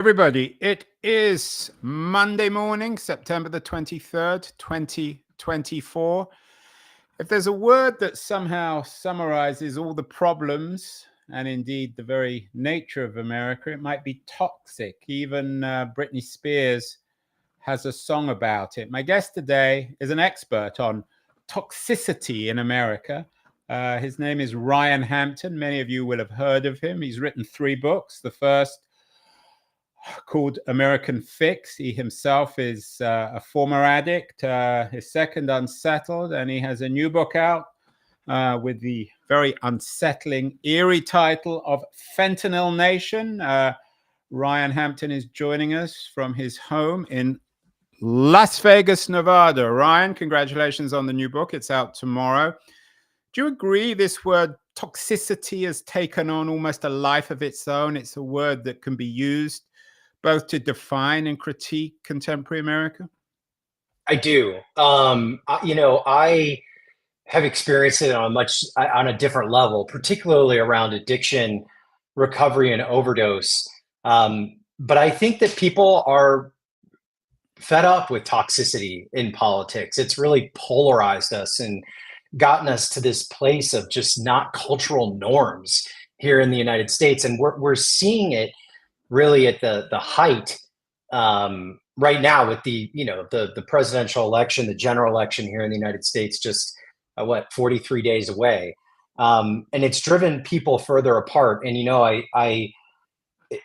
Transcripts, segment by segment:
Everybody, it is Monday morning, September the 23rd, 2024. If there's a word that somehow summarizes all the problems and indeed the very nature of America, it might be toxic. Even Britney Spears has a song about it. My guest today is an expert on toxicity in America. His name is Ryan Hampton. Many of you will have heard of him. He's written 3 books. The first, called American Fix. He himself is a former addict. His second, Unsettled, and he has a new book out with the very unsettling, eerie title of Fentanyl Nation. Ryan Hampton is joining us from his home in Las Vegas, Nevada. Ryan, congratulations on the new book. It's out tomorrow. Do you agree this word toxicity has taken on almost a life of its own? It's a word that can be used both to define and critique contemporary America? I do. I have experienced it on a different level, particularly around addiction, recovery, and overdose. But I think that people are fed up with toxicity in politics. It's really polarized us and gotten us to this place of just not cultural norms here in the United States, and we're seeing it really at the height right now with the presidential election, the general election here in the United States, just 43 days away, and it's driven people further apart. And a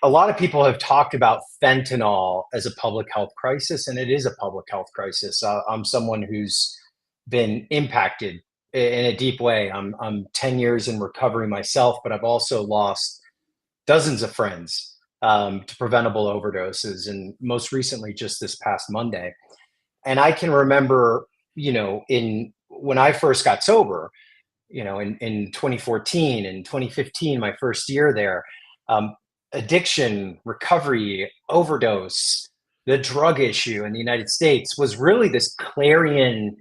lot of people have talked about fentanyl as a public health crisis, and it is a public health crisis. I'm someone who's been impacted in a deep way. I'm 10 years in recovery myself, but I've also lost dozens of friends to preventable overdoses, and most recently just this past Monday. And I can remember, when I first got sober, in 2014 and 2015, my first year there, addiction, recovery, overdose, the drug issue in the United States was really this clarion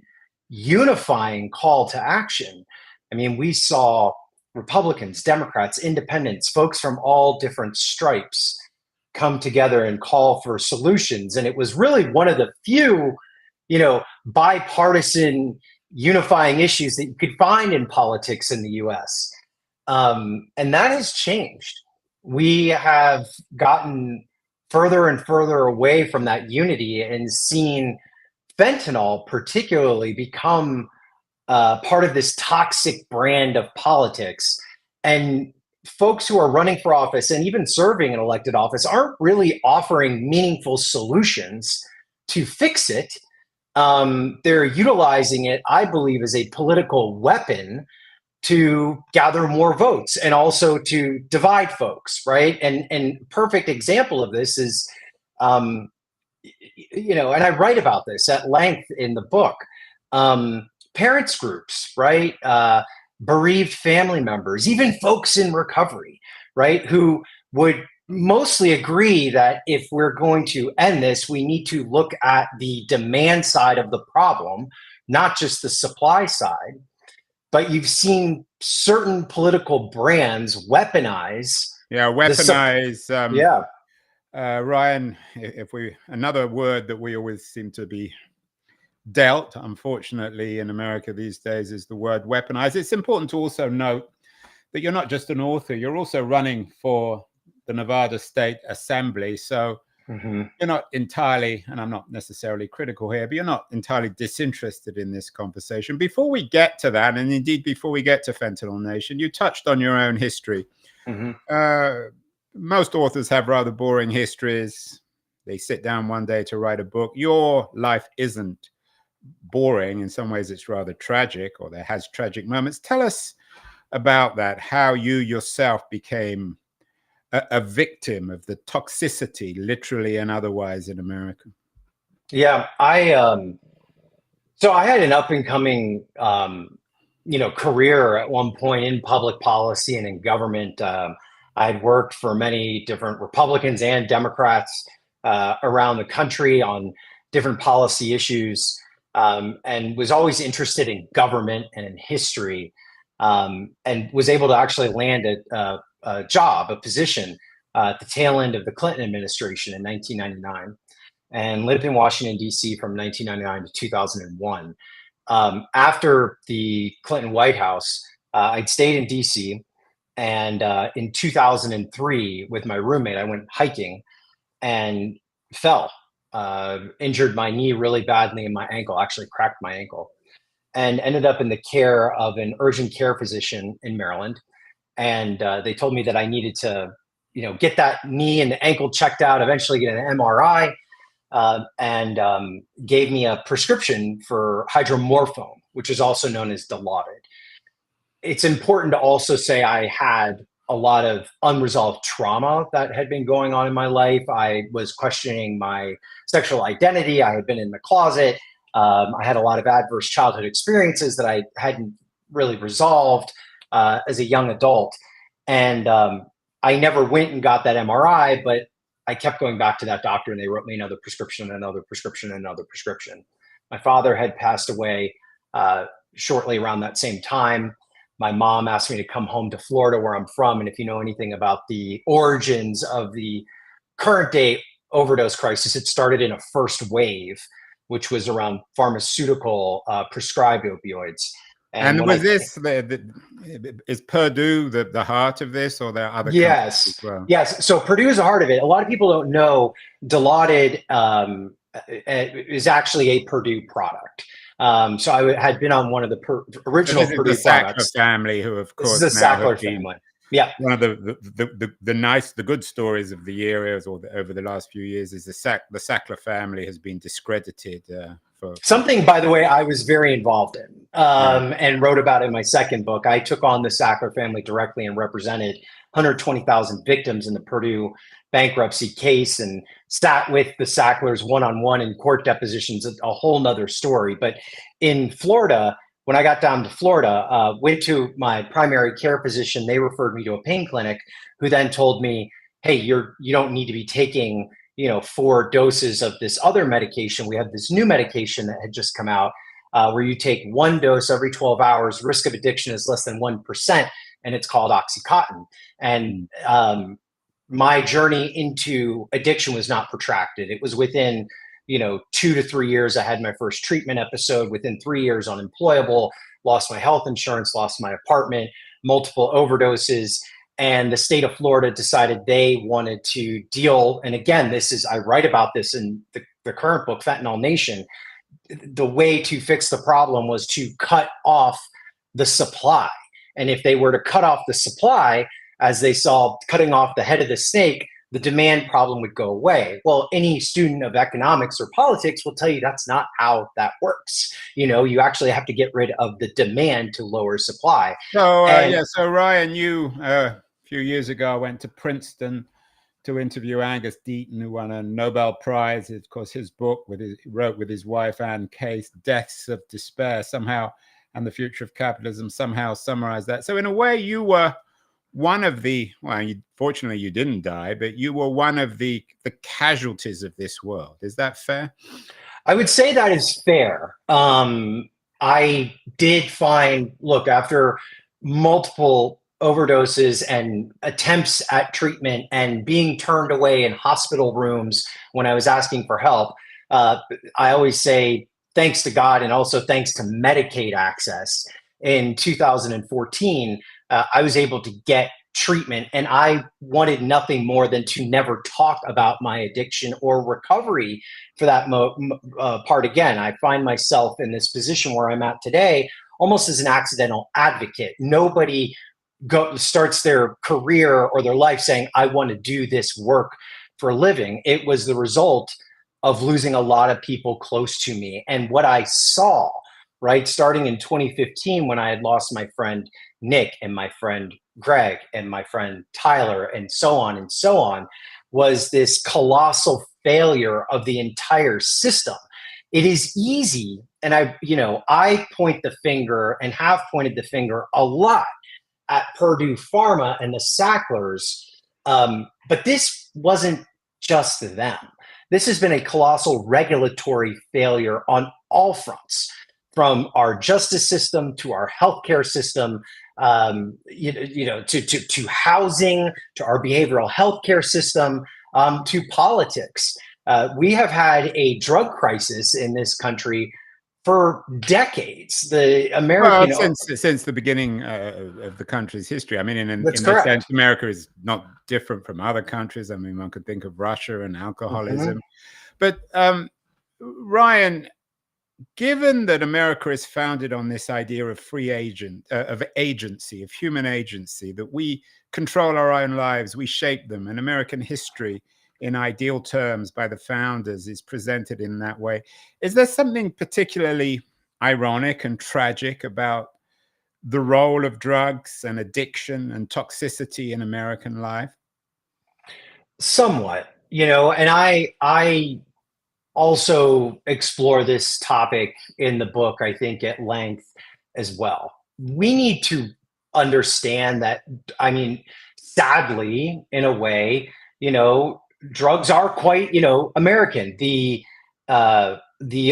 unifying call to action. I mean, we saw Republicans, Democrats, independents, folks from all different stripes come together and call for solutions. And it was really one of the few, bipartisan unifying issues that you could find in politics in the US. And that has changed. We have gotten further and further away from that unity and seen fentanyl particularly become part of this toxic brand of politics. And folks who are running for office and even serving an elected office aren't really offering meaningful solutions to fix it. They're utilizing it, I believe, as a political weapon to gather more votes and also to divide folks, right? And perfect example of this is, and I write about this at length in the book, parents groups, right? Bereaved family members, even folks in recovery, right? Who would mostly agree that if we're going to end this, we need to look at the demand side of the problem, not just the supply side. But you've seen certain political brands weaponize. Ryan, if another word that we always seem to be dealt, unfortunately, in America these days is the word weaponize. It's important to also note that you're not just an author, you're also running for the Nevada State Assembly. So you're not entirely, and I'm not necessarily critical here, but you're not entirely disinterested in this conversation. Before we get to that, and indeed before we get to Fentanyl Nation, you touched on your own history. Most authors have rather boring histories. They sit down one day to write a book. Your life isn't boring. In some ways, it's rather tragic, or there has tragic moments. Tell us about that, how you yourself became a victim of the toxicity, literally and otherwise, in America. Yeah, so I had an up and coming, career at one point in public policy and in government. I had worked for many different Republicans and Democrats around the country on different policy issues, and was always interested in government and in history, and was able to actually land a job, a position at the tail end of the Clinton administration in 1999, and lived in Washington, D.C. from 1999 to 2001. After the Clinton White House, I'd stayed in D.C., and in 2003, with my roommate, I went hiking and fell, injured my knee really badly and my ankle, actually cracked my ankle, and ended up in the care of an urgent care physician in Maryland. And they told me that I needed to, get that knee and the ankle checked out, eventually get an MRI, and gave me a prescription for hydromorphone, which is also known as Dilaudid. It's important to also say I had a lot of unresolved trauma that had been going on in my life. I was questioning my sexual identity. I had been in the closet. I had a lot of adverse childhood experiences that I hadn't really resolved as a young adult. And I never went and got that MRI, but I kept going back to that doctor, and they wrote me another prescription, another prescription, another prescription. My father had passed away shortly around that same time. My mom asked me to come home to Florida, where I'm from. And if you know anything about the origins of the current day overdose crisis, it started in a first wave, which was around pharmaceutical prescribed opioids. And was is Purdue the heart of this, or there are other Yes, as well? Yes. So Purdue is the heart of it. A lot of people don't know Dilaudid is actually a Purdue product. So I had been on one of the original Purdue the Sackler products. Family, who of course this is the Sackler family. Yeah, one of the good stories of the year over the last few years is the Sackler family has been discredited for something, by the way, I was very involved in and wrote about in my second book. I took on the Sackler family directly and represented 120,000 victims in the Purdue bankruptcy case, and sat with the Sacklers one-on-one in court depositions, a whole nother story. But in Florida, when I got down to Florida, went to my primary care physician. They referred me to a pain clinic, who then told me, hey, you don't need to be taking 4 doses of this other medication. We have this new medication that had just come out, where you take 1 dose every 12 hours. Risk of addiction is less than 1%, and it's called Oxycontin. And my journey into addiction was not protracted. It was within 2 to 3 years. I had my first treatment episode. Within 3 years, unemployable, lost my health insurance, lost my apartment, multiple overdoses. And the state of Florida decided they wanted to deal. And again, I write about this in the current book, Fentanyl Nation. The way to fix the problem was to cut off the supply. And if they were to cut off the supply, as they saw cutting off the head of the snake, the demand problem would go away. Well, any student of economics or politics will tell you that's not how that works. You actually have to get rid of the demand to lower supply. So, so Ryan, you a few years ago went to Princeton to interview Angus Deaton, who won a Nobel Prize. Of course, his book he wrote with his wife Anne Case, Deaths of Despair, somehow, and the Future of Capitalism, somehow summarized that. So in a way, you were one of fortunately you didn't die, but you were one of the casualties of this world. Is that fair? I would say that is fair. I did look, after multiple overdoses and attempts at treatment and being turned away in hospital rooms when I was asking for help, I always say thanks to God, and also thanks to Medicaid access. In 2014, I was able to get treatment, and I wanted nothing more than to never talk about my addiction or recovery for that part again. I find myself in this position where I'm at today almost as an accidental advocate. Nobody starts their career or their life saying, I want to do this work for a living. It was the result of losing a lot of people close to me. And what I saw, right, starting in 2015, when I had lost my friend Nick and my friend Greg and my friend Tyler and so on, was this colossal failure of the entire system. It is easy, and I point the finger and have pointed the finger a lot at Purdue Pharma and the Sacklers, but this wasn't just them. This has been a colossal regulatory failure on all fronts, from our justice system to our healthcare system. to housing, to our behavioral health care system, to politics. We have had a drug crisis in this country for decades. The Well, American, since the beginning of the country's history. I mean, that's in that correct. sense, America is not different from other countries. I mean, one could think of Russia and alcoholism. But Ryan, given that America is founded on this idea of of agency, of human agency, that we control our own lives, we shape them, and American history in ideal terms by the founders is presented in that way. Is there something particularly ironic and tragic about the role of drugs and addiction and toxicity in American life? Somewhat, and I also explore this topic in the book, I think, at length as well. We need to understand that, I mean, sadly, in a way, drugs are quite, American. The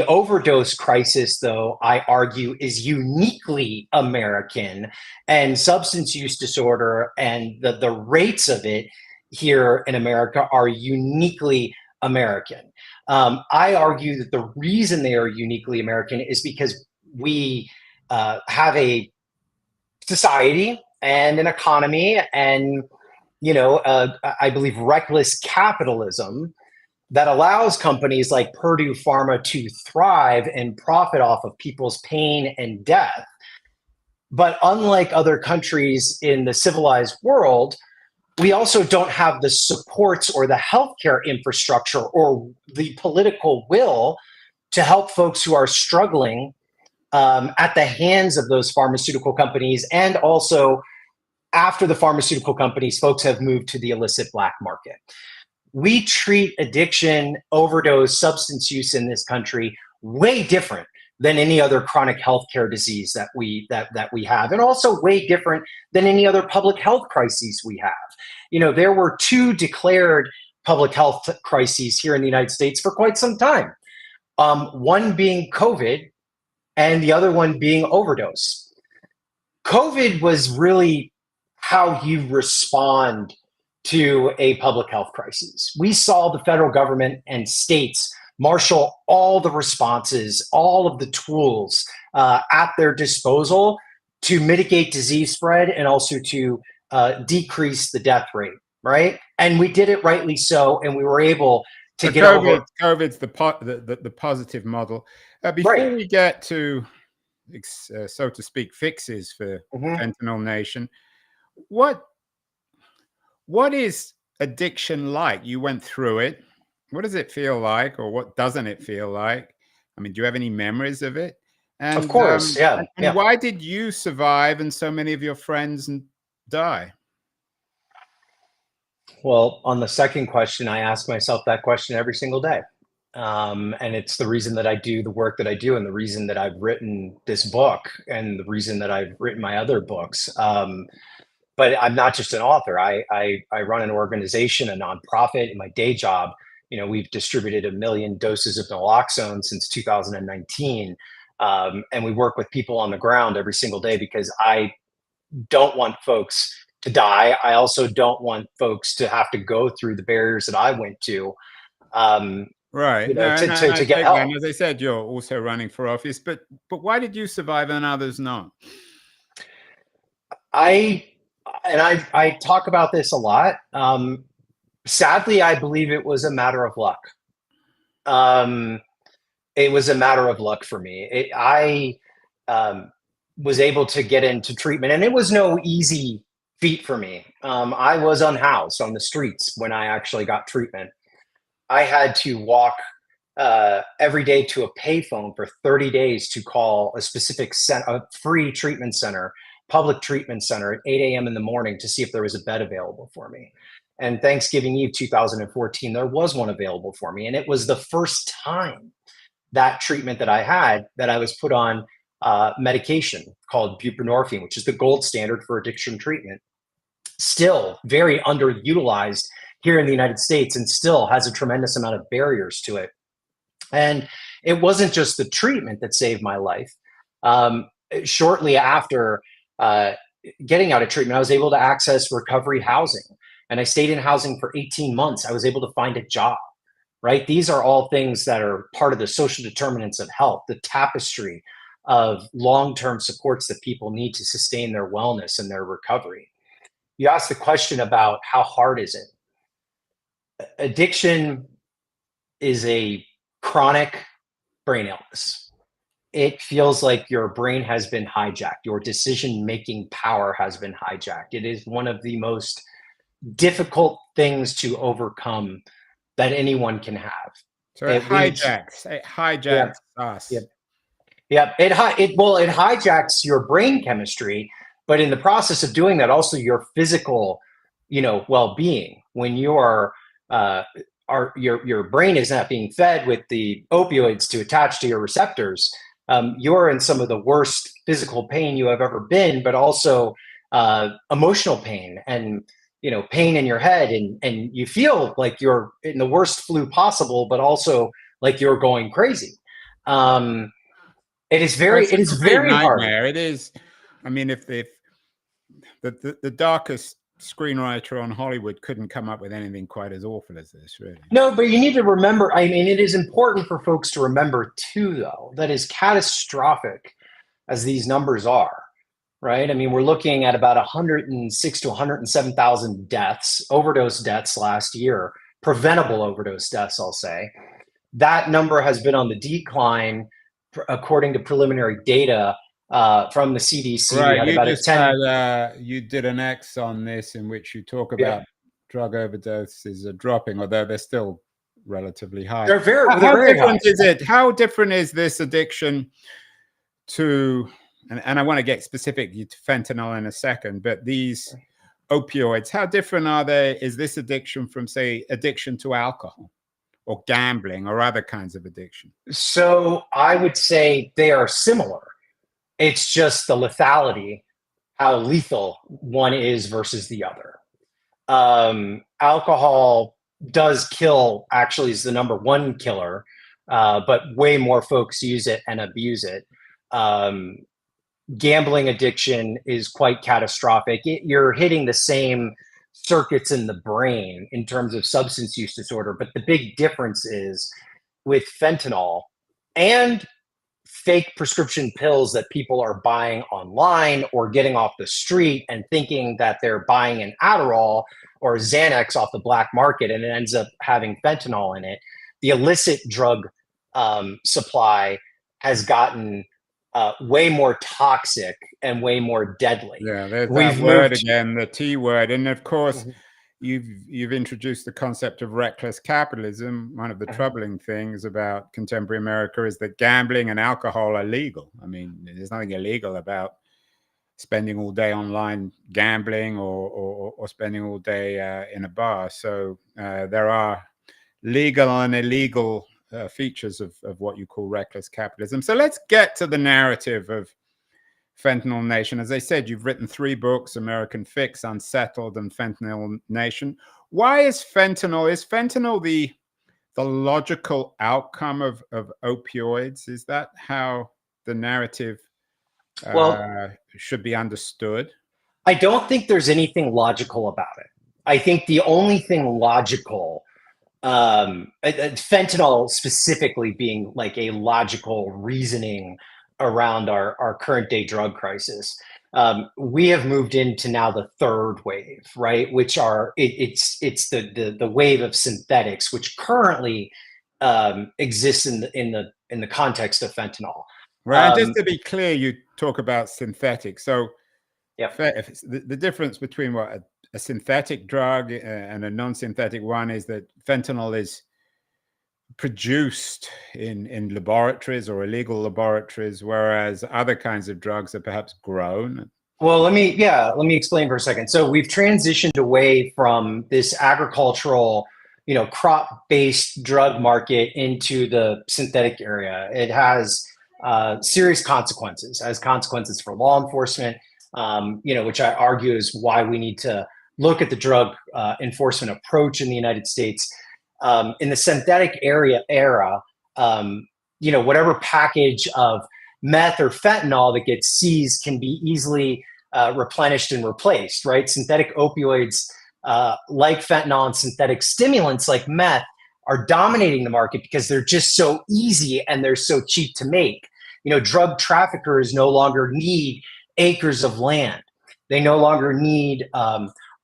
overdose crisis, though, I argue, is uniquely American, and substance use disorder and the rates of it here in America are uniquely American. I argue that the reason they are uniquely American is because we have a society and an economy and, I believe, reckless capitalism that allows companies like Purdue Pharma to thrive and profit off of people's pain and death. But unlike other countries in the civilized world, we also don't have the supports or the healthcare infrastructure or the political will to help folks who are struggling at the hands of those pharmaceutical companies. And also, after the pharmaceutical companies, folks have moved to the illicit black market. We treat addiction, overdose, substance use in this country way different than any other chronic healthcare disease that we have, and also way different than any other public health crises we have. There were two declared public health crises here in the United States for quite some time. One being COVID, and the other one being overdose. COVID was really how you respond to a public health crisis. We saw the federal government and states marshal all the responses, all of the tools at their disposal to mitigate disease spread and also to decrease the death rate, right? And we did it rightly so, and we were able to get over. COVID's the positive model. Before we get to, so to speak, fixes for Fentanyl Nation, what is addiction like? You went through it. What does it feel like, or what doesn't it feel like? I mean, do you have any memories of it? And of course, yeah. And why did you survive and so many of your friends die? Well, on the second question, I ask myself that question every single day. And it's the reason that I do the work that I do, and the reason that I've written this book, and the reason that I've written my other books. But I'm not just an author. I run an organization, a nonprofit. In my day job, we've distributed 1 million doses of naloxone since 2019. And we work with people on the ground every single day because I don't want folks to die. I also don't want folks to have to go through the barriers that I went to. Right. To get help. And as I said, you're also running for office, but why did you survive and others not? I talk about this a lot. Sadly, I believe it was a matter of luck. It was a matter of luck for me. I was able to get into treatment, and it was no easy feat for me. I was unhoused on the streets when I actually got treatment. I had to walk every day to a payphone for 30 days to call a specific a free treatment center, public treatment center at 8 a.m. in the morning to see if there was a bed available for me. And Thanksgiving Eve 2014, there was one available for me. And it was the first time that treatment that I had that I was put on medication called buprenorphine, which is the gold standard for addiction treatment. Still very underutilized here in the United States, and still has a tremendous amount of barriers to it. And it wasn't just the treatment that saved my life. Shortly after getting out of treatment, I was able to access recovery housing, and I stayed in housing for 18 months. I was able to find a job, right? These are all things that are part of the social determinants of health, the tapestry of long-term supports that people need to sustain their wellness and their recovery. You asked the question about how hard is it? Addiction is a chronic brain illness. It feels like your brain has been hijacked. Your decision-making power has been hijacked. It is one of the most difficult things to overcome that anyone can have. So it hijacks. It Yeah, hijacks us. yeah, yeah. It hijacks your brain chemistry, but in the process of doing that, also your physical, well-being. When you your brain is not being fed with the opioids to attach to your receptors, you're in some of the worst physical pain you have ever been, but also emotional pain and pain in your head, and you feel like you're in the worst flu possible, but also like you're going crazy. It is very hard. Nightmare. It is. I mean, if the darkest screenwriter on Hollywood couldn't come up with anything quite as awful as this, really. No, but you need to remember, I mean, it is important for folks to remember too, though, that as catastrophic as these numbers are, right? I mean, we're looking at about 106 to 107,000 deaths, overdose deaths last year, preventable overdose deaths, I'll say. That number has been on the decline, according to preliminary data from the CDC. Right, you just had, you did an X on this in which you talk about drug overdoses are dropping, although they're still relatively high. They're very different high. is it? How different is this addiction to, and I want to get specific to fentanyl in a second, but these opioids, how different are they? Is this addiction from, say, addiction to alcohol or gambling or other kinds of addiction? So I would say they are similar. It's just the lethality, how lethal one is versus the other. Alcohol does kill, actually is the number one killer, but way more folks use it and abuse it. Gambling addiction is quite catastrophic. You're hitting the same circuits in the brain in terms of substance use disorder, but the big difference is with fentanyl and fake prescription pills that people are buying online or getting off the street and thinking that they're buying an Adderall or Xanax off the black market, and it ends up having fentanyl in it. The illicit drug supply has gotten way more toxic and way more deadly. Yeah, there's that word again, the T word. And of course, you've introduced the concept of reckless capitalism. One of the troubling things about contemporary America is that gambling and alcohol are legal. I mean, there's nothing illegal about spending all day online gambling or spending all day in a bar. So there are legal and illegal features of what you call reckless capitalism. So let's get to the narrative of Fentanyl Nation. As I said, you've written 3 books, American Fix, Unsettled, and Fentanyl Nation. Why is fentanyl the logical outcome of opioids? Is that how the narrative should be understood? I don't think there's anything logical about it. I think the only thing logical, fentanyl specifically being like a logical reasoning around our current day drug crisis. We have moved into now the third wave, right? Which it's the wave of synthetics, which currently exists in the context of fentanyl. Right. And just to be clear, you talk about synthetics. So yeah, the difference between what a synthetic drug and a non-synthetic one is that fentanyl is produced in laboratories or illegal laboratories, whereas other kinds of drugs are perhaps grown. Well, let me explain for a second. So we've transitioned away from this agricultural, crop-based drug market into the synthetic area. It has serious consequences, for law enforcement, which I argue is why we need to look at the drug enforcement approach in the United States. In the synthetic era, whatever package of meth or fentanyl that gets seized can be easily replenished and replaced, right? Synthetic opioids like fentanyl and synthetic stimulants like meth are dominating the market because they're just so easy and they're so cheap to make. Drug traffickers no longer need acres of land. They no longer need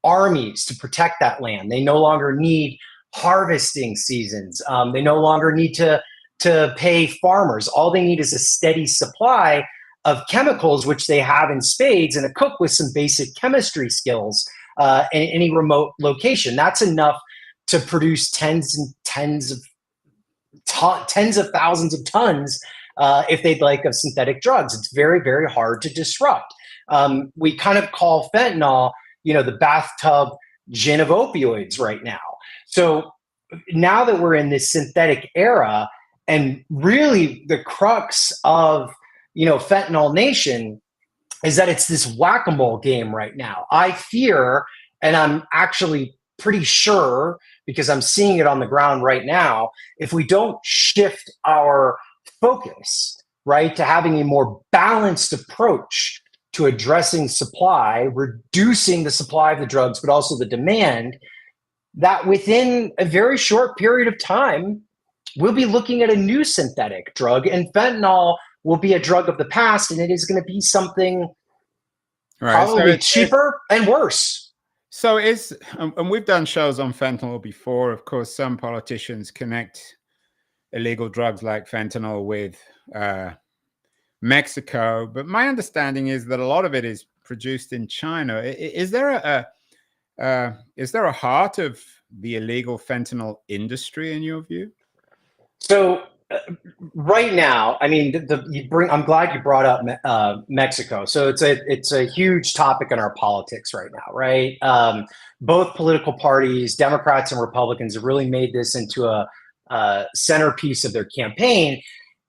armies to protect that land. They no longer need harvesting seasons. They no longer need to pay farmers. All they need is a steady supply of chemicals, which they have in spades, and a cook with some basic chemistry skills in any remote location. That's enough to produce tens of thousands of tons if they'd like of synthetic drugs. It's very, very hard to disrupt. We kind of call fentanyl, the bathtub gin of opioids right now. So now that we're in this synthetic era, and really the crux of, fentanyl nation is that it's this whack-a-mole game right now. I fear, and I'm actually pretty sure, because I'm seeing it on the ground right now, if we don't shift our focus, right, to having a more balanced approach to addressing supply, reducing the supply of the drugs, but also the demand, that within a very short period of time, we'll be looking at a new synthetic drug, and fentanyl will be a drug of the past, and it is going to be something probably cheaper and worse. So and we've done shows on fentanyl before. Of course, some politicians connect illegal drugs like fentanyl with Mexico, but my understanding is that a lot of it is produced in China. Is there a heart of the illegal fentanyl industry in your view? So right now, I mean, I'm glad you brought up Mexico. So it's a huge topic in our politics right now, right? Both political parties, Democrats and Republicans, have really made this into a centerpiece of their campaign.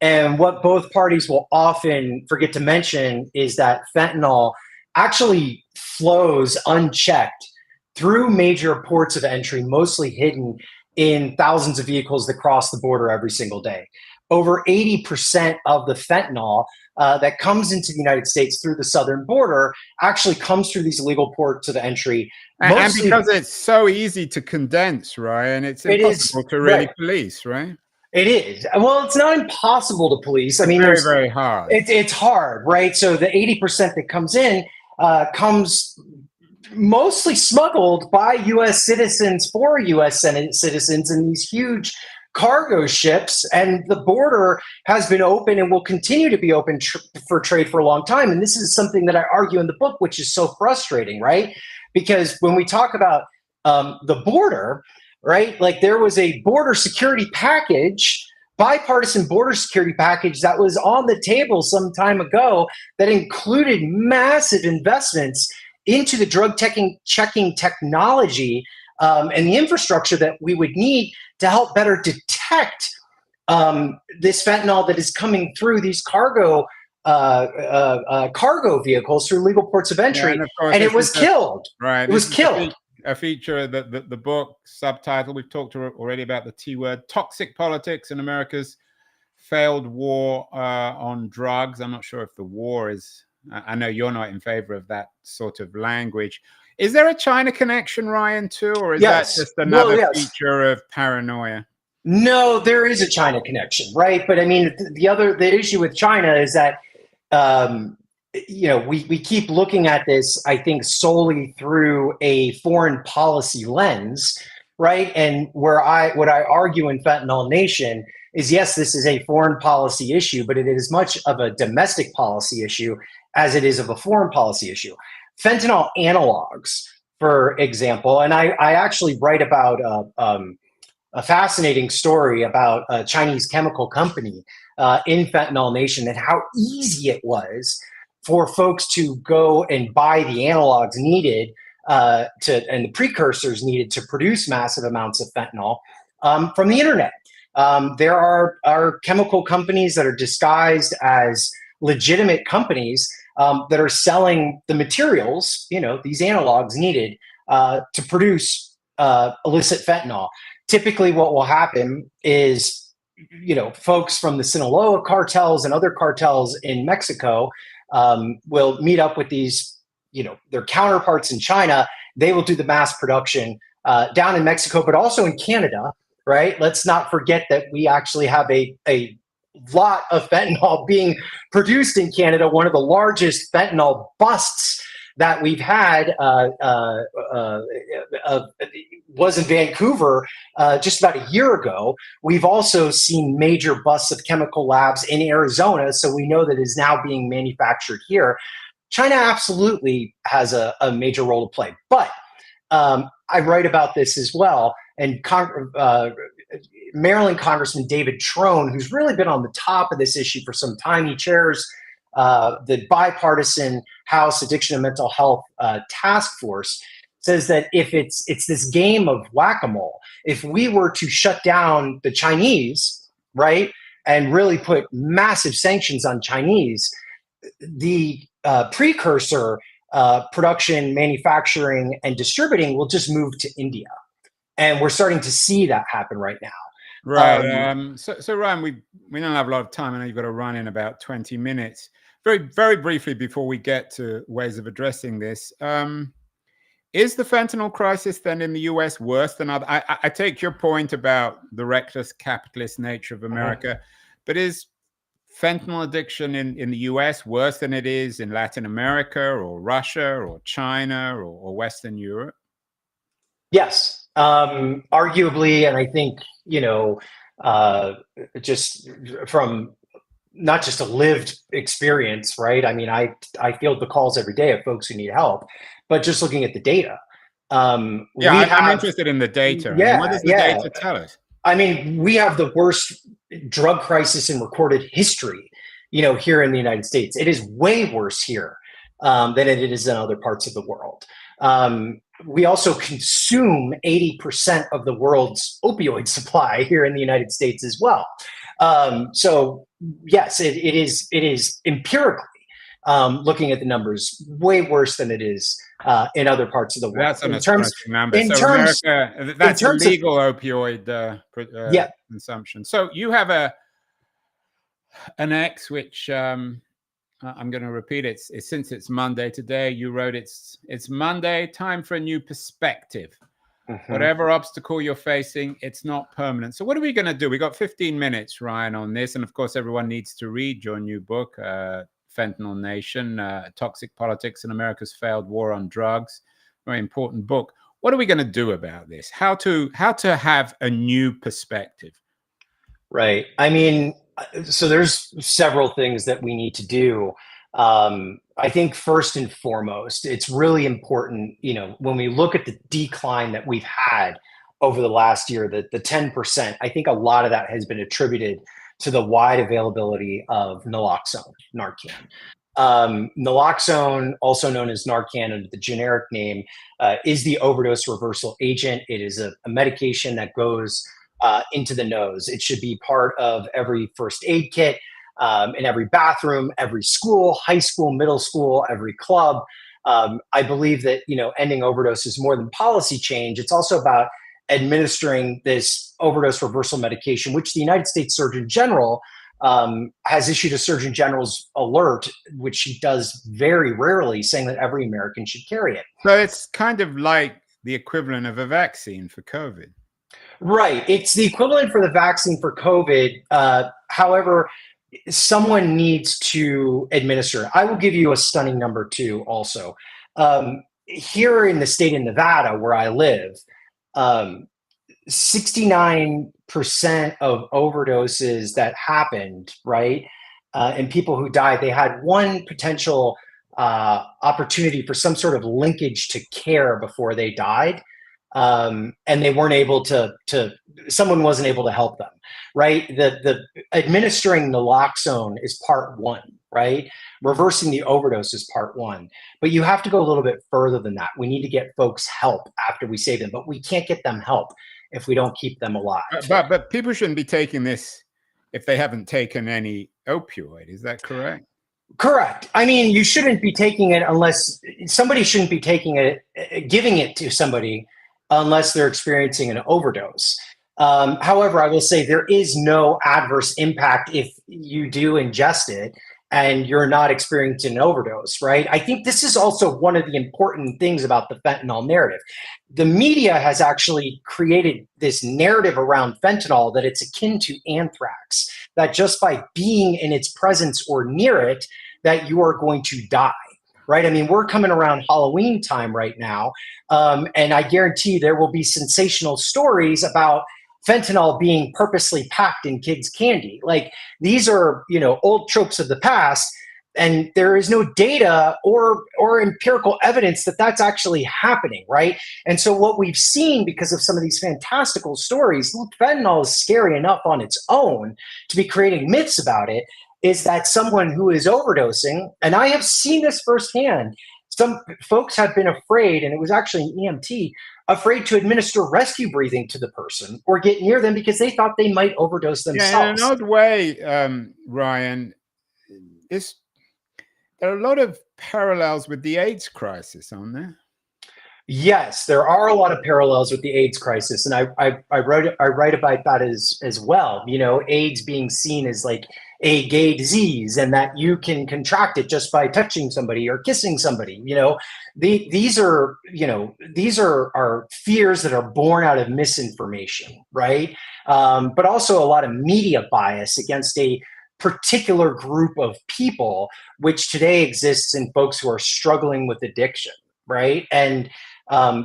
And what both parties will often forget to mention is that fentanyl actually flows unchecked through major ports of entry, mostly hidden in thousands of vehicles that cross the border every single day. Over 80% of the fentanyl that comes into the United States through the southern border actually comes through these illegal ports of entry. And because it's so easy to condense, right? And it's impossible to really police, right? It is. Well, it's not impossible to police. I mean, very, very hard. It's hard, right? So the 80% that comes in comes mostly smuggled by U.S. citizens for U.S. citizens in these huge cargo ships, and the border has been open and will continue to be open for trade for a long time. And this is something that I argue in the book, which is so frustrating, right? Because when we talk about the border, right, like there was a border security package, bipartisan border security package that was on the table some time ago that included massive investments into the drug checking technology and the infrastructure that we would need to help better detect this fentanyl that is coming through these cargo vehicles through legal ports of entry. Yeah, and it was killed. Right. It was killed. A feature that the book subtitle, we've talked already about the T word, Toxic Politics in America's Failed War on Drugs. I'm not sure if the war is, I know you're not in favor of that sort of language. Is there a China connection, Ryan, too? Or is that just another feature of paranoia? No, there is a China connection, right? But I mean, the issue with China is that, we keep looking at this, I think, solely through a foreign policy lens, right? And what I argue in Fentanyl Nation is, yes, this is a foreign policy issue, but it is as much of a domestic policy issue as it is of a foreign policy issue. Fentanyl analogs, for example, and I actually write about a fascinating story about a Chinese chemical company in Fentanyl Nation and how easy it was for folks to go and buy the analogs needed and the precursors needed to produce massive amounts of fentanyl from the internet. There are chemical companies that are disguised as legitimate companies that are selling the materials, these analogs needed to produce illicit fentanyl. Typically what will happen is, folks from the Sinaloa cartels and other cartels in Mexico will meet up with these their counterparts in China, they will do the mass production down in Mexico, but also in Canada, right? Let's not forget that we actually have a lot of fentanyl being produced in Canada. One of the largest fentanyl busts that we've had was in Vancouver just about a year ago. We've also seen major busts of chemical labs in Arizona, so we know that it is now being manufactured here. China absolutely has a major role to play, but I write about this as well, and Maryland Congressman David Trone, who's really been on the top of this issue for some time. He chairs the bipartisan House Addiction and Mental Health Task Force, says that if it's this game of whack-a-mole, if we were to shut down the Chinese, right, and really put massive sanctions on Chinese, the precursor production, manufacturing, and distributing will just move to India. And we're starting to see that happen right now. Right. So Ryan, we don't have a lot of time. I know you've got to run in about 20 minutes. Very briefly before we get to ways of addressing this, is the fentanyl crisis then in the US worse than other? I take your point about the reckless capitalist nature of America, but is fentanyl addiction in the US worse than it is in Latin America or Russia or China or Western Europe? Yes. Arguably, and I think, just from not just a lived experience, right? I mean, I field the calls every day of folks who need help, but just looking at the data. I'm interested in the data. Yeah, what does the data tell us? I mean, we have the worst drug crisis in recorded history, here in the United States. It is way worse here than it is in other parts of the world. We also consume 80% of the world's opioid supply here in the United States as well. So yes, it is empirically, looking at the numbers, way worse than it is in other parts of the world. That's an astonishing number. So America, that's illegal opioid consumption. So you have an X, which I'm going to repeat it. Since it's Monday today, you wrote it's Monday, time for a new perspective. Whatever obstacle you're facing, it's not permanent. So what are we going to do? We got 15 minutes, Ryan, on this. And of course, everyone needs to read your new book, Fentanyl Nation, Toxic Politics and America's Failed War on Drugs. Very important book. What are we going to do about this? How to have a new perspective? Right. I mean, so there's several things that we need to do. I think first and foremost, it's really important, when we look at the decline that we've had over the last year, the 10%, I think a lot of that has been attributed to the wide availability of naloxone, Narcan. Naloxone, also known as Narcan under the generic name, is the overdose reversal agent. It is a medication that goes into the nose. It should be part of every first aid kit, in every bathroom, every school, high school, middle school, every club. I believe that, ending overdose is more than policy change. It's also about administering this overdose reversal medication, which the United States Surgeon General has issued a Surgeon General's alert, which she does very rarely, saying that every American should carry it. So it's kind of like the equivalent of a vaccine for COVID. Right. It's the equivalent for the vaccine for COVID. However, someone needs to administer it. I will give you a stunning number too also. Here in the state of Nevada, where I live, 69% of overdoses that happened, right, and people who died, they had one potential opportunity for some sort of linkage to care before they died. And they weren't able to someone wasn't able to help them, right? The administering naloxone is part one, right? Reversing the overdose is part one, but you have to go a little bit further than that. We need to get folks help after we save them, but we can't get them help if we don't keep them alive. But people shouldn't be taking this if they haven't taken any opioid. Is that correct? Correct. I mean, you shouldn't be taking it unless somebody shouldn't be taking it, giving it to somebody unless they're experiencing an overdose. However, I will say there is no adverse impact if you do ingest it. and you're not experiencing an overdose, right? I think this is also one of the important things about the fentanyl narrative. The media has actually created this narrative around fentanyl that it's akin to anthrax, that just by being in its presence or near it, that you are going to die. Right? I mean, we're coming around Halloween time right now, and I guarantee there will be sensational stories about fentanyl being purposely packed in kids' candy. Like, these are, old tropes of the past, and there is no data or empirical evidence that that's actually happening, right? And so what we've seen, because of some of these fantastical stories, look, fentanyl is scary enough on its own to be creating myths about it, is that someone who is overdosing, and I have seen this firsthand, some folks have been afraid, and it was actually an EMT, afraid to administer rescue breathing to the person or get near them because they thought they might overdose themselves. Yeah, in an odd way, Ryan, there are a lot of parallels with the AIDS crisis, aren't there? Yes, there are a lot of parallels with the AIDS crisis, and I write about that as well. AIDS being seen as like a gay disease, and that you can contract it just by touching somebody or kissing somebody. These are fears that are born out of misinformation, right? But also a lot of media bias against a particular group of people, which today exists in folks who are struggling with addiction, right? And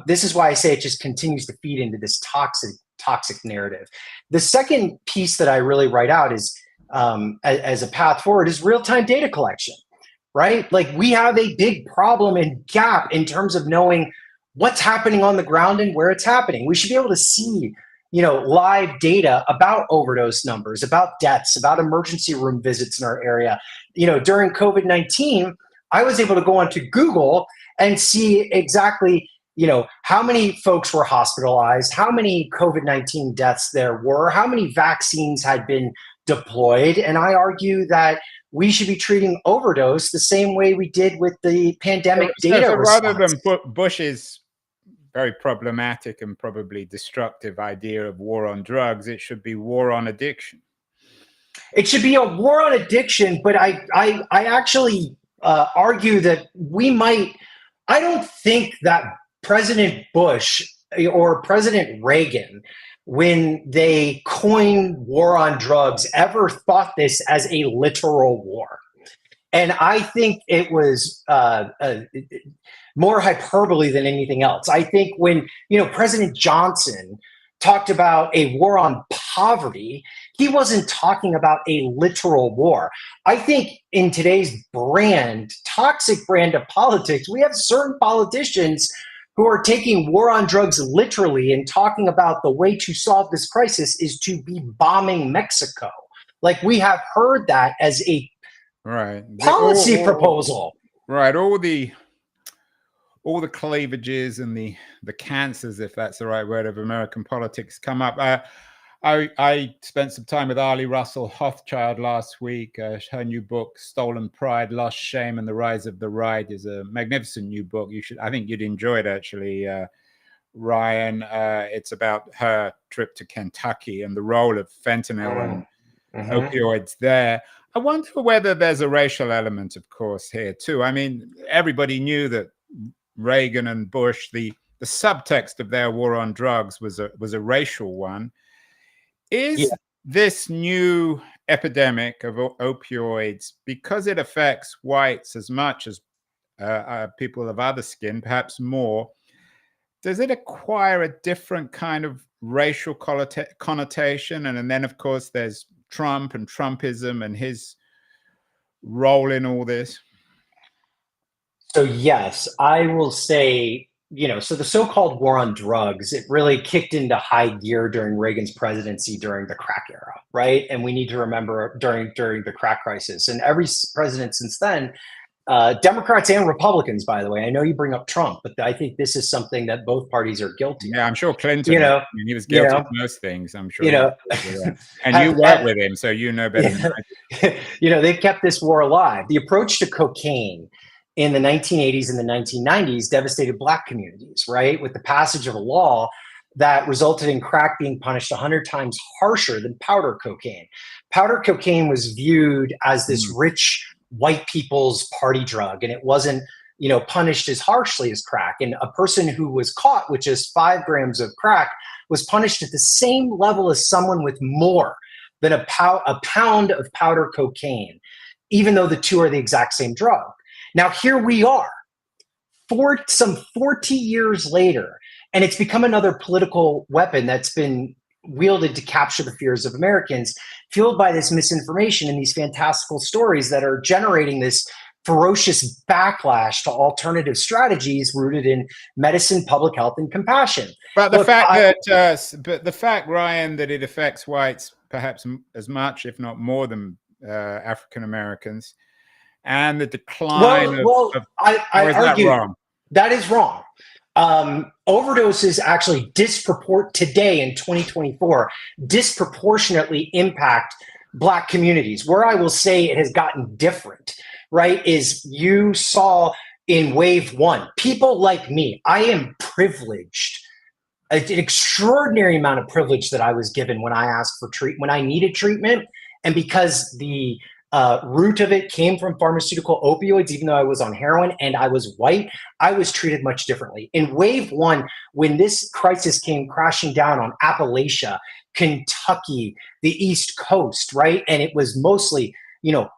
this is why I say it just continues to feed into this toxic narrative. The second piece that I really write out is, as a path forward, is real-time data collection, right? Like, we have a big problem and gap in terms of knowing what's happening on the ground and where it's happening. We should be able to see, live data about overdose numbers, about deaths, about emergency room visits in our area. During COVID-19, I was able to go onto Google and see exactly how many folks were hospitalized, how many COVID-19 deaths there were, how many vaccines had been deployed. And I argue that we should be treating overdose the same way we did with the pandemic data so response. Rather than Bush's very problematic and probably destructive idea of war on drugs, it should be war on addiction. It should be a war on addiction, but I actually argue that I don't think that President Bush or President Reagan, when they coined war on drugs, ever thought this as a literal war. And I think it was more hyperbole than anything else. I think when, President Johnson talked about a war on poverty, he wasn't talking about a literal war. I think in today's toxic brand of politics, we have certain politicians who are taking war on drugs literally and talking about the way to solve this crisis is to be bombing Mexico. Like, we have heard that as a policy proposal. Right. All the cleavages and the cancers, if that's the right word, of American politics come up. I spent some time with Arlie Russell Hochschild last week. Her new book, Stolen Pride, Lost Shame, and the Rise of the Right, is a magnificent new book. I think you'd enjoy it, actually, Ryan. It's about her trip to Kentucky and the role of fentanyl and opioids there. I wonder whether there's a racial element, of course, here too. I mean, everybody knew that Reagan and Bush, the subtext of their war on drugs was a racial one. Is this new epidemic of opioids, because it affects whites as much as people of other skin, perhaps more, does it acquire a different kind of racial connotation? And then, of course, there's Trump and Trumpism and his role in all this. So yes, I will say, so the so-called war on drugs, it really kicked into high gear during Reagan's presidency during the crack era, right? And we need to remember during the crack crisis, and every president since then, Democrats and Republicans, by the way. I know you bring up Trump, but I think this is something that both parties are guilty of. Yeah, I'm sure Clinton, he was guilty of most things, I'm sure. And you work with him, so you know better than I do. They've kept this war alive. The approach to cocaine in the 1980s and the 1990s devastated Black communities, right? With the passage of a law that resulted in crack being punished 100 times harsher than powder cocaine. Powder cocaine was viewed as this rich white people's party drug, and it wasn't, punished as harshly as crack. And a person who was caught with just 5 grams of crack was punished at the same level as someone with more than a pound of powder cocaine, even though the two are the exact same drug. Now, here we are, some 40 years later, and it's become another political weapon that's been wielded to capture the fears of Americans, fueled by this misinformation and these fantastical stories that are generating this ferocious backlash to alternative strategies rooted in medicine, public health, and compassion. But the fact, Ryan, that it affects whites perhaps as much, if not more, than African Americans, and the decline I argue that is wrong. Overdoses actually today in 2024 disproportionately impact Black communities. Where I will say it has gotten different, right, is you saw in wave one, people like me, I am privileged, an extraordinary amount of privilege that I was given when I asked for treatment, when I needed treatment. And because the root of it came from pharmaceutical opioids, even though I was on heroin and I was white, I was treated much differently. In wave one, when this crisis came crashing down on Appalachia, Kentucky, the East Coast, right? And it was mostly,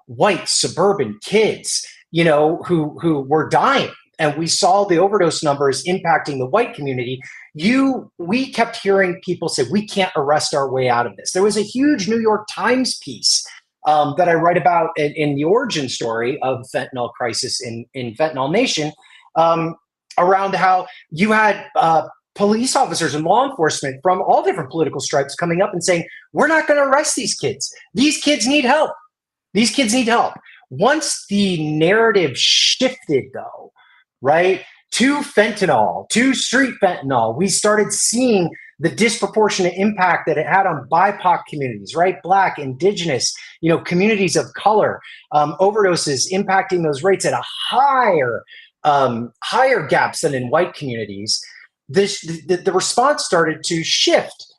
white suburban kids, who were dying. And we saw the overdose numbers impacting the white community. We kept hearing people say, we can't arrest our way out of this. There was a huge New York Times piece that I write about in the origin story of fentanyl crisis in Fentanyl Nation, around how you had police officers and law enforcement from all different political stripes coming up and saying, we're not going to arrest these kids. These kids need help. These kids need help. Once the narrative shifted, though, right, to fentanyl, to street fentanyl, we started seeing the disproportionate impact that it had on BIPOC communities, right? Black, indigenous, communities of color, overdoses impacting those rates at a higher gaps than in white communities. The response started to shift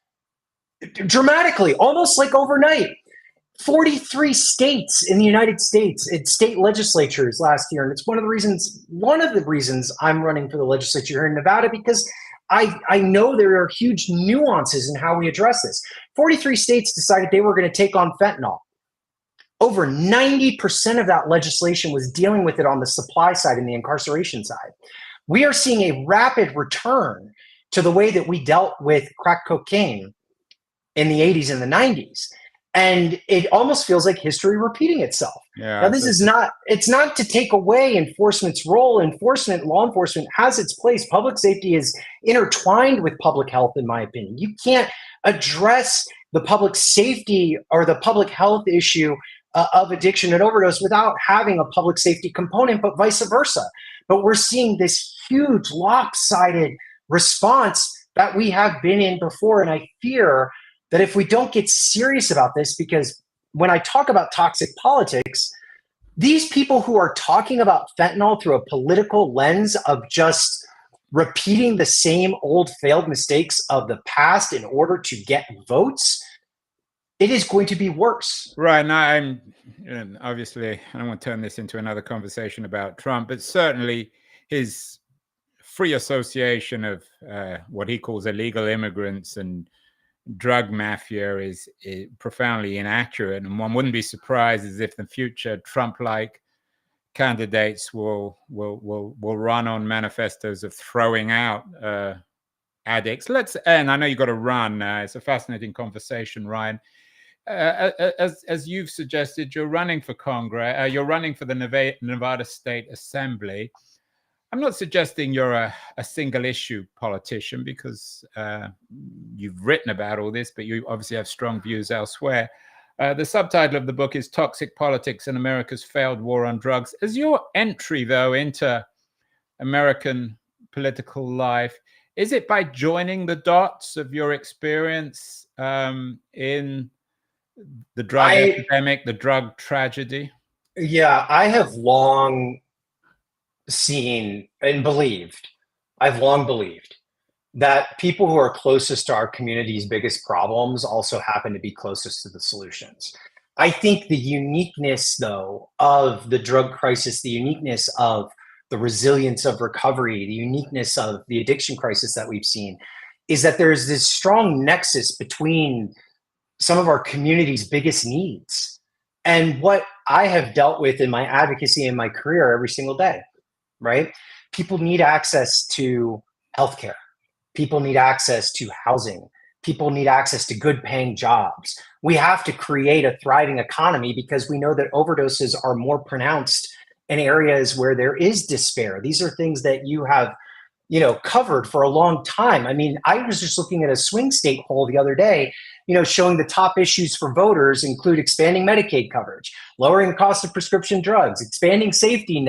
dramatically, almost like overnight. 43 states in the United States, it's state legislatures last year. And it's one of the reasons I'm running for the legislature here in Nevada, because I know there are huge nuances in how we address this. 43 states decided they were going to take on fentanyl. Over 90% of that legislation was dealing with it on the supply side and the incarceration side. We are seeing a rapid return to the way that we dealt with crack cocaine in the 80s and the 90s. And it almost feels like history repeating itself. Yeah, now, it's not to take away enforcement's role. Law enforcement has its place. Public safety is intertwined with public health, in my opinion. You can't address the public safety or the public health issue of addiction and overdose without having a public safety component, but vice versa. But we're seeing this huge lopsided response that we have been in before. And I fear that if we don't get serious about this, because when I talk about toxic politics, these people who are talking about fentanyl through a political lens of just repeating the same old failed mistakes of the past in order to get votes, it is going to be worse. Right. And obviously, I don't want to turn this into another conversation about Trump, but certainly his free association of what he calls illegal immigrants and drug mafia is profoundly inaccurate, and one wouldn't be surprised as if the future Trump-like candidates will run on manifestos of throwing out addicts. And I know you got to run. It's a fascinating conversation, Ryan. As you've suggested, you're running for Congress. You're running for the Nevada State Assembly. I'm not suggesting you're a single issue politician, because you've written about all this, but you obviously have strong views elsewhere. The subtitle of the book is Toxic Politics and America's Failed War on Drugs. As your entry, though, into American political life, is it by joining the dots of your experience in the drug epidemic, the drug tragedy? Yeah, I have long seen and I've long believed that people who are closest to our community's biggest problems also happen to be closest to the solutions. I think the uniqueness, though, of the drug crisis, the uniqueness of the resilience of recovery, the uniqueness of the addiction crisis that we've seen, is that there's this strong nexus between some of our community's biggest needs and what I have dealt with in my advocacy and my career every single day, right? People need access to healthcare. People need access to housing. People need access to good paying jobs. We have to create a thriving economy because we know that overdoses are more pronounced in areas where there is despair. These are things that you have, covered for a long time. I mean, I was just looking at a swing state poll the other day, showing the top issues for voters include expanding Medicaid coverage, lowering the cost of prescription drugs, expanding safety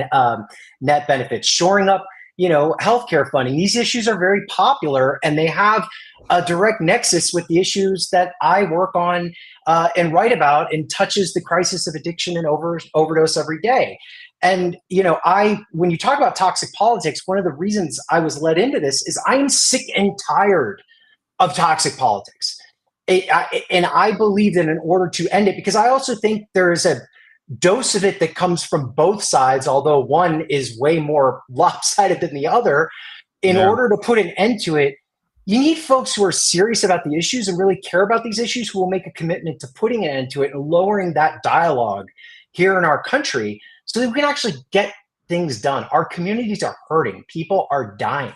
net benefits, shoring up, healthcare funding. These issues are very popular, and they have a direct nexus with the issues that I work on and write about, and touches the crisis of addiction and overdose every day. And, when you talk about toxic politics, one of the reasons I was led into this is I am sick and tired of toxic politics. And I believe that in order to end it, because I also think there is a dose of it that comes from both sides, although one is way more lopsided than the other. In order to put an end to it, you need folks who are serious about the issues and really care about these issues, who will make a commitment to putting an end to it and lowering that dialogue here in our country so that we can actually get things done. Our communities are hurting. People are dying.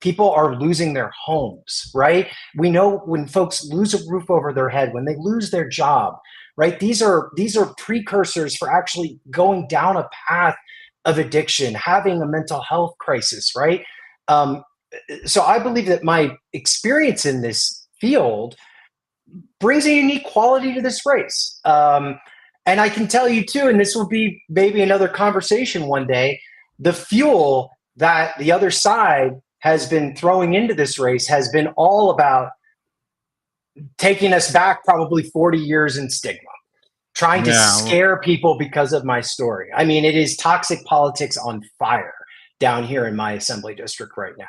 People are losing their homes, right? We know when folks lose a roof over their head, when they lose their job, right? These are precursors for actually going down a path of addiction, having a mental health crisis, right? So I believe that my experience in this field brings a unique quality to this race. And I can tell you too, and this will be maybe another conversation one day, the fuel that the other side has been throwing into this race has been all about taking us back probably 40 years in stigma, trying to scare people because of my story. I mean, it is toxic politics on fire down here in my assembly district right now.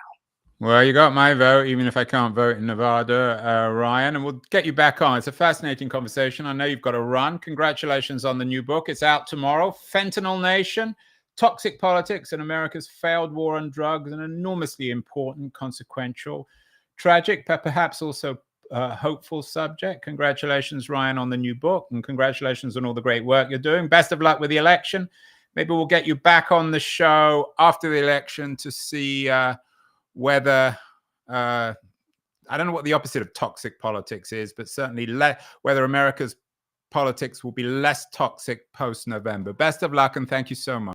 Well, you got my vote, even if I can't vote in Nevada, Ryan, and we'll get you back on. It's a fascinating conversation. I know you've got to run. Congratulations on the new book. It's out tomorrow. Fentanyl Nation, Toxic Politics and America's Failed War on Drugs, an enormously important, consequential, tragic, but perhaps also hopeful subject. Congratulations, Ryan, on the new book, and congratulations on all the great work you're doing. Best of luck with the election. Maybe we'll get you back on the show after the election to see whether I don't know what the opposite of toxic politics is, but certainly whether America's politics will be less toxic post-November. Best of luck, and thank you so much.